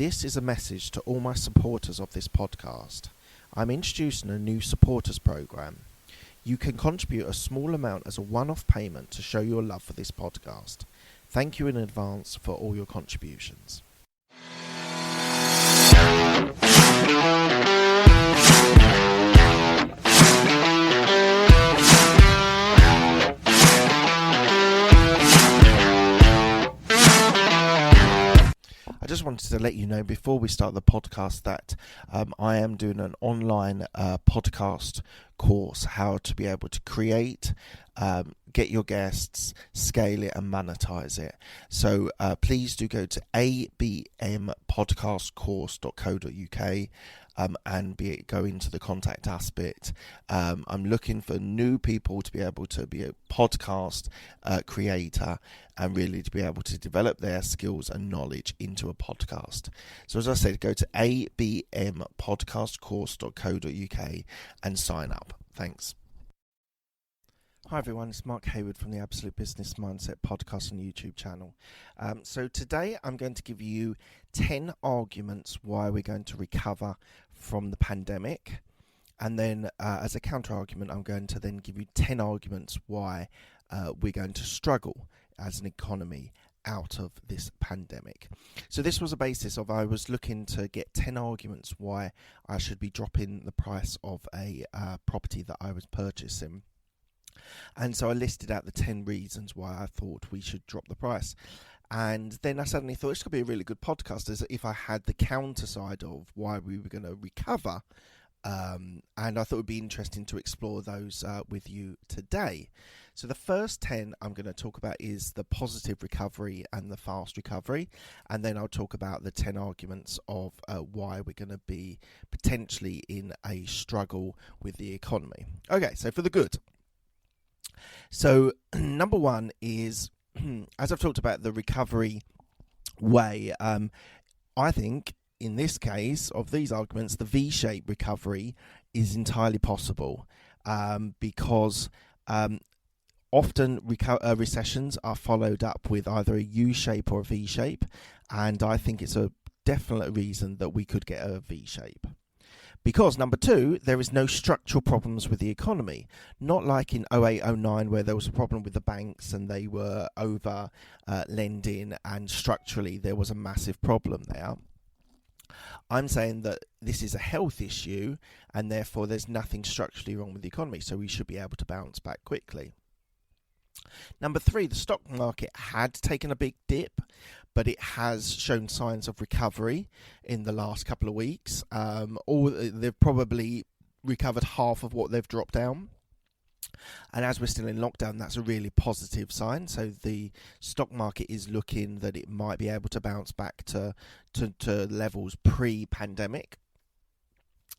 This is a message to all my supporters of this podcast. I'm introducing a new supporters program. You can contribute a small amount as a one-off payment to show your love for this podcast. Thank you in advance for all your contributions. I just wanted to let you know before we start the podcast that I am doing an online podcast course, how to be able to create, get your guests, scale it and monetize it. So please do go to abmpodcastcourse.co.uk and go into the contact us bit. I'm looking for new people to be able to be a podcast creator and really to be able to develop their skills and knowledge into a podcast. So as I said, go to abmpodcastcourse.co.uk and sign up. Thanks. Hi everyone, it's Mark Hayward from the Absolute Business Mindset podcast and YouTube channel. So today I'm going to give you 10 arguments why we're going to recover from the pandemic. And then as a counter argument, I'm going to then give you 10 arguments why we're going to struggle as an economy out of this pandemic. So this was a basis of I was looking to get 10 arguments why I should be dropping the price of a property that I was purchasing. And so I listed out the 10 reasons why I thought we should drop the price. And then I suddenly thought this could be a really good podcast as if I had the counter side of why we were going to recover. And I thought it would be interesting to explore those with you today. So the first 10 I'm going to talk about is the positive recovery and the fast recovery. And then I'll talk about the 10 arguments of why we're going to be potentially in a struggle with the economy. Okay, so for the good. So number one is, as I've talked about the recovery way, I think in this case of these arguments, the V-shaped recovery is entirely possible because often recessions are followed up with either a U-shape or a V-shape, and I think it's a definite reason that we could get a V-shape. Because, number two, there is no structural problems with the economy. Not like in 08-09 where there was a problem with the banks and they were over lending and structurally there was a massive problem there. I'm saying that this is a health issue and therefore there's nothing structurally wrong with the economy, so we should be able to bounce back quickly. Number three, the stock market had taken a big dip, but it has shown signs of recovery in the last couple of weeks. They've probably recovered half of what they've dropped down. And as we're still in lockdown, that's a really positive sign. So the stock market is looking that it might be able to bounce back to levels pre-pandemic.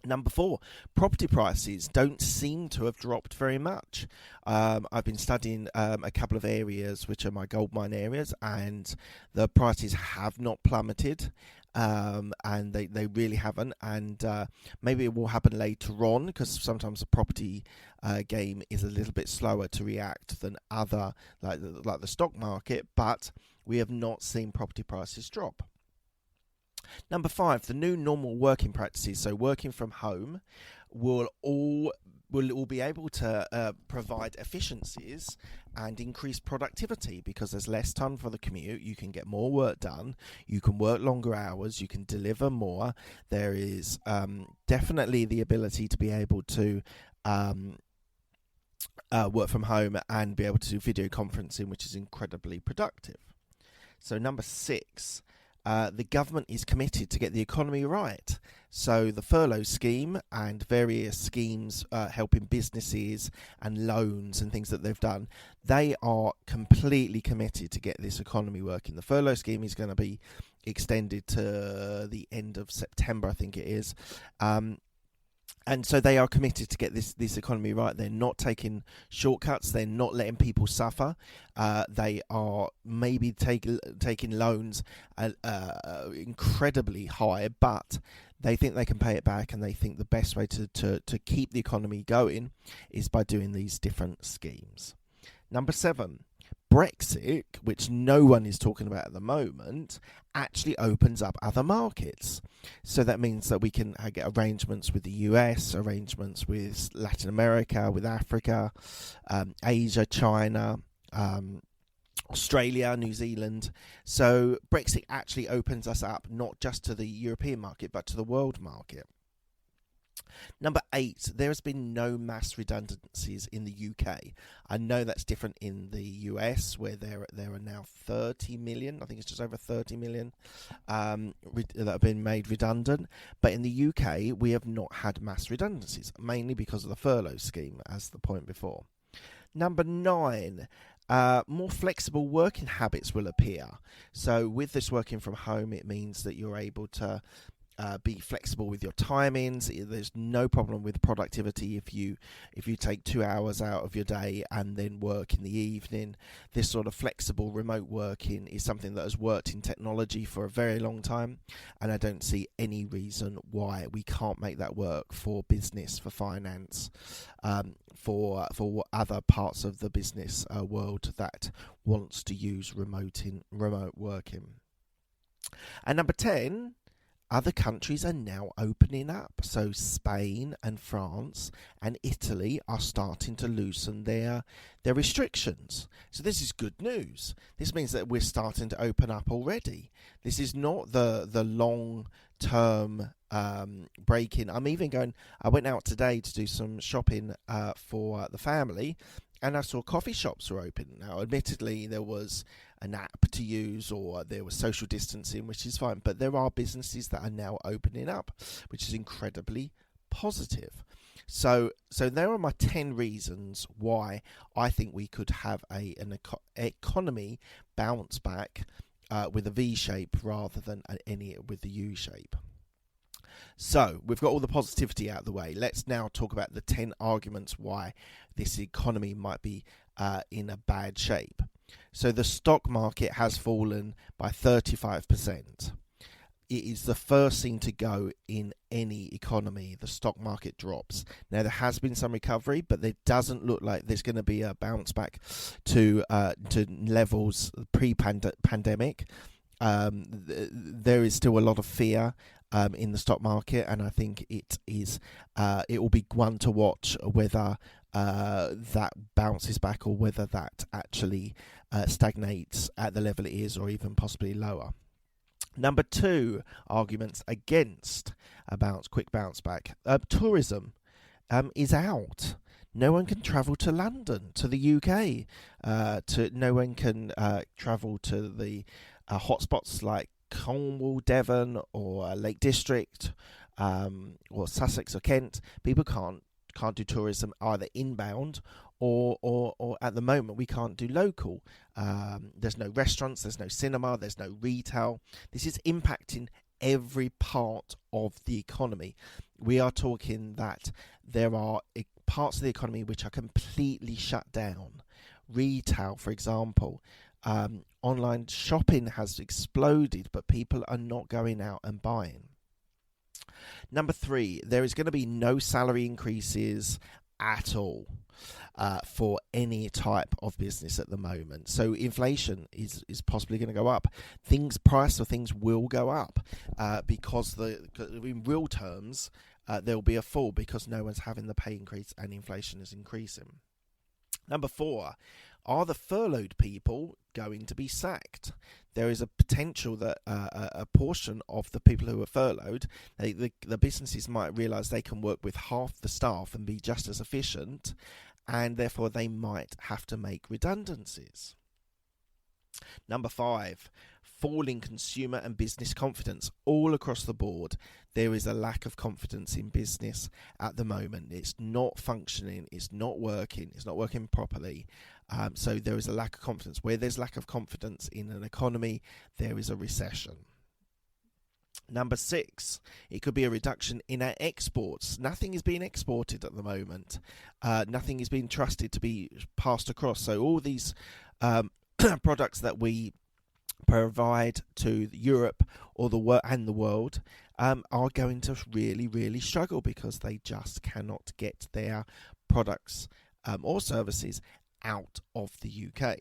Number four, property prices don't seem to have dropped very much. I've been studying a couple of areas which are my goldmine areas, and the prices have not plummeted, and they really haven't. And maybe it will happen later on because sometimes the property game is a little bit slower to react than other, like the stock market, but we have not seen property prices drop. Number five, the new normal working practices. So working from home will be able to provide efficiencies and increase productivity because there's less time for the commute. You can get more work done. You can work longer hours. You can deliver more. There is definitely the ability to be able to work from home and be able to do video conferencing, which is incredibly productive. So number six, the government is committed to get the economy right. So the furlough scheme and various schemes helping businesses and loans and things that they've done, they are completely committed to get this economy working. The furlough scheme is going to be extended to the end of September, I think it is. And so they are committed to get this economy right. They're not taking shortcuts. They're not letting people suffer. They are maybe taking loans incredibly high, but they think they can pay it back, and they think the best way to keep the economy going is by doing these different schemes. Number 7, Brexit, which no one is talking about at the moment, actually opens up other markets. So that means that we can get arrangements with the US, arrangements with Latin America, with Africa, Asia, China, Australia, New Zealand. So Brexit actually opens us up not just to the European market, but to the world market. Number 8, there has been no mass redundancies in the UK. I know that's different in the US, where there are now 30 million, I think it's just over 30 million that have been made redundant. But in the UK, we have not had mass redundancies, mainly because of the furlough scheme, as the point before. Number 9, more flexible working habits will appear. So with this working from home, it means that you're able to be flexible with your timings. There's no problem with productivity if you take 2 hours out of your day and then work in the evening. This sort of flexible remote working is something that has worked in technology for a very long time, and I don't see any reason why we can't make that work for business, for finance, for other parts of the business world that wants to use remote working. And number 10, other countries are now opening up. So Spain and France and Italy are starting to loosen their restrictions. So this is good news. This means that we're starting to open up already. This is not the long-term break-in. I went out today to do some shopping for the family, and I saw coffee shops were open. Now, admittedly, there was an app to use, or there was social distancing, which is fine. But there are businesses that are now opening up, which is incredibly positive. So there are my 10 reasons why I think we could have an economy bounce back with a V shape rather than any with the U shape. So we've got all the positivity out of the way. Let's now talk about the 10 arguments why this economy might be in a bad shape. So the stock market has fallen by 35%. It is the first thing to go in any economy. The stock market drops. Now, there has been some recovery, but it doesn't look like there's going to be a bounce back to levels pre-pandemic. There is still a lot of fear in the stock market, and I think it will be one to watch whether that bounces back or whether that actually stagnates at the level it is, or even possibly lower. Number 2, arguments against a quick bounce back. Tourism is out. No one can travel to London, to the UK. No one can travel to the hotspots like Cornwall, Devon, or Lake District, or Sussex or Kent. People can't do tourism either inbound or at the moment we can't do local. There's no restaurants, there's no cinema, there's no retail. This is impacting every part of the economy. We are talking that there are parts of the economy which are completely shut down. Retail, for example. Online shopping has exploded, but people are not going out and buying. Number 3, there is going to be no salary increases at all for any type of business at the moment. So inflation is possibly going to go up. Price of things will go up because in real terms there will be a fall because no one's having the pay increase and inflation is increasing. Number 4, are the furloughed people going to be sacked? There is a potential that a portion of the people who are furloughed, the businesses might realise they can work with half the staff and be just as efficient, and therefore they might have to make redundancies. Number 5, falling consumer and business confidence. All across the board, there is a lack of confidence in business at the moment. It's not functioning, it's not working properly. So there is a lack of confidence. Where there's lack of confidence in an economy, there is a recession. Number 6, it could be a reduction in our exports. Nothing is being exported at the moment. Nothing is being trusted to be passed across. So all these products that we provide to Europe or the world are going to really, really struggle because they just cannot get their products or services out of the UK.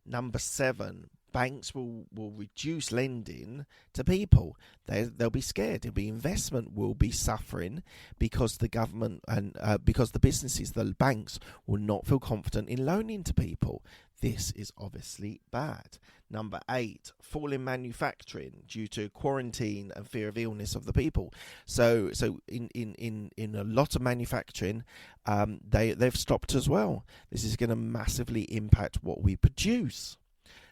Number 7, banks will reduce lending to people. They'll be scared. Investment will be suffering because the government and because the businesses, the banks, will not feel confident in loaning to people. This is obviously bad. Number 8, fall in manufacturing due to quarantine and fear of illness of the people. So in a lot of manufacturing, they've stopped as well. This is going to massively impact what we produce.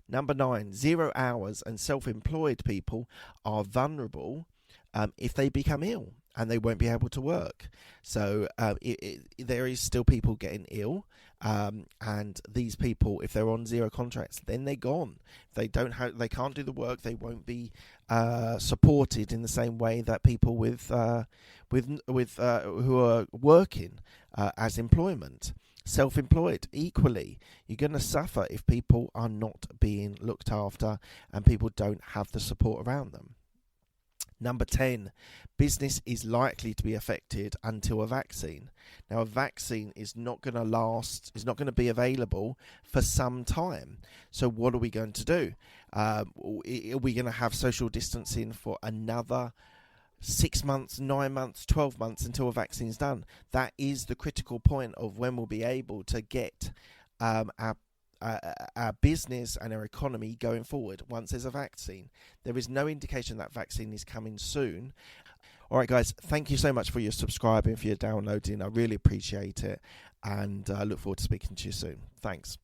Number 9, 0 hours and self-employed people are vulnerable if they become ill and they won't be able to work. So there is still people getting ill, and these people, if they're on zero contracts, then they're gone. If they can't do the work, they won't be supported in the same way that people with who are working as employment. Self-employed, equally, you're going to suffer if people are not being looked after and people don't have the support around them. Number 10, business is likely to be affected until a vaccine. Now, a vaccine is not going to last, is not going to be available for some time. So what are we going to do? Are we going to have social distancing for another 6 months, 9 months, 12 months until a vaccine's done? That is the critical point of when we'll be able to get our business and our economy going forward once there's a vaccine. There is no indication that vaccine is coming soon. All right, guys, thank you so much for your subscribing, for your downloading. I really appreciate it, and I look forward to speaking to you soon. Thanks.